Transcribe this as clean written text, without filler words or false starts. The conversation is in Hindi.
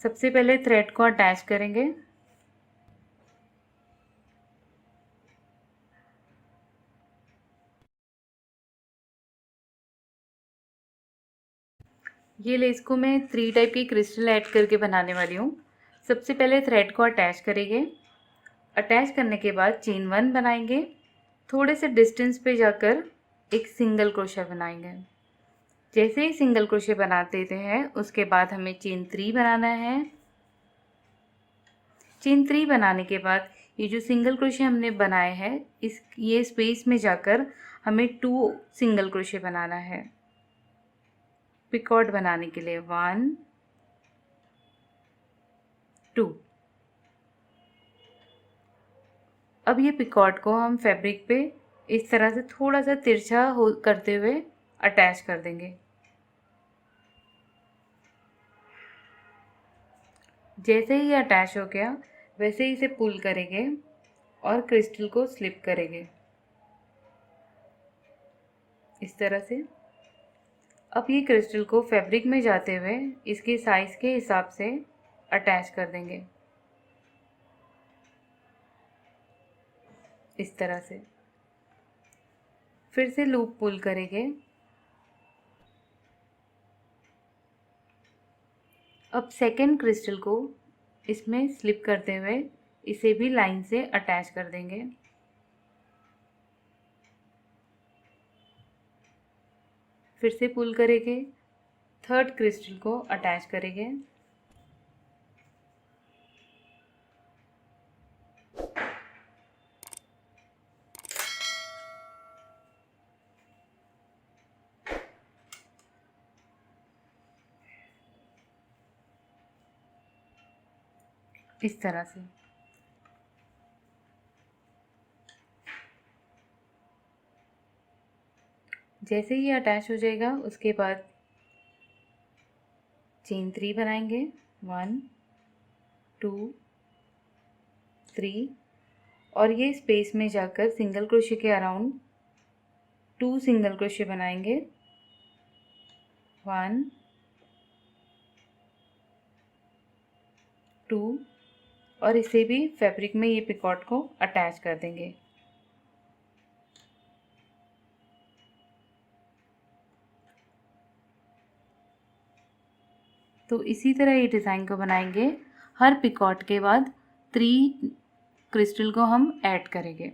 सबसे पहले थ्रेड को अटैच करेंगे। ये लेस को मैं 3 टाइप की क्रिस्टल ऐड करके बनाने वाली हूँ। सबसे पहले थ्रेड को अटैच करेंगे। अटैच करने के बाद चेन 1 बनाएंगे। थोड़े से डिस्टेंस पे जाकर एक सिंगल क्रोशा बनाएंगे। जैसे ही सिंगल क्रोशे बना देते हैं उसके बाद हमें चेन 3 बनाना है। चेन 3 बनाने के बाद ये जो सिंगल क्रोशे हमने बनाए हैं ये स्पेस में जाकर हमें 2 सिंगल क्रोशे बनाना है पिकॉट बनाने के लिए। 1 2। अब ये पिकॉट को हम फैब्रिक पे इस तरह से थोड़ा सा तिरछा करते हुए अटैच कर देंगे। जैसे ही ये अटैच हो गया वैसे ही इसे पुल करेंगे और क्रिस्टल को स्लिप करेंगे इस तरह से। अब ये क्रिस्टल को फैब्रिक में जाते हुए इसके साइज़ के हिसाब से अटैच कर देंगे इस तरह से। फिर से लूप पुल करेंगे। अब सेकेंड क्रिस्टल को इसमें स्लिप करते हुए इसे भी लाइन से अटैच कर देंगे। फिर से पुल करेंगे। थर्ड क्रिस्टल को अटैच करेंगे। इस तरह से। जैसे ही अटैच हो जाएगा उसके बाद चेन 3 बनाएंगे। 1 2 3 और ये स्पेस में जाकर सिंगल क्रोशे के अराउंड 2 सिंगल क्रोशे बनाएंगे। 1 2 और इसे भी फैब्रिक में ये पिकॉट को अटैच कर देंगे। तो इसी तरह ये डिज़ाइन को बनाएंगे। हर पिकॉट के बाद 3 क्रिस्टल को हम ऐड करेंगे।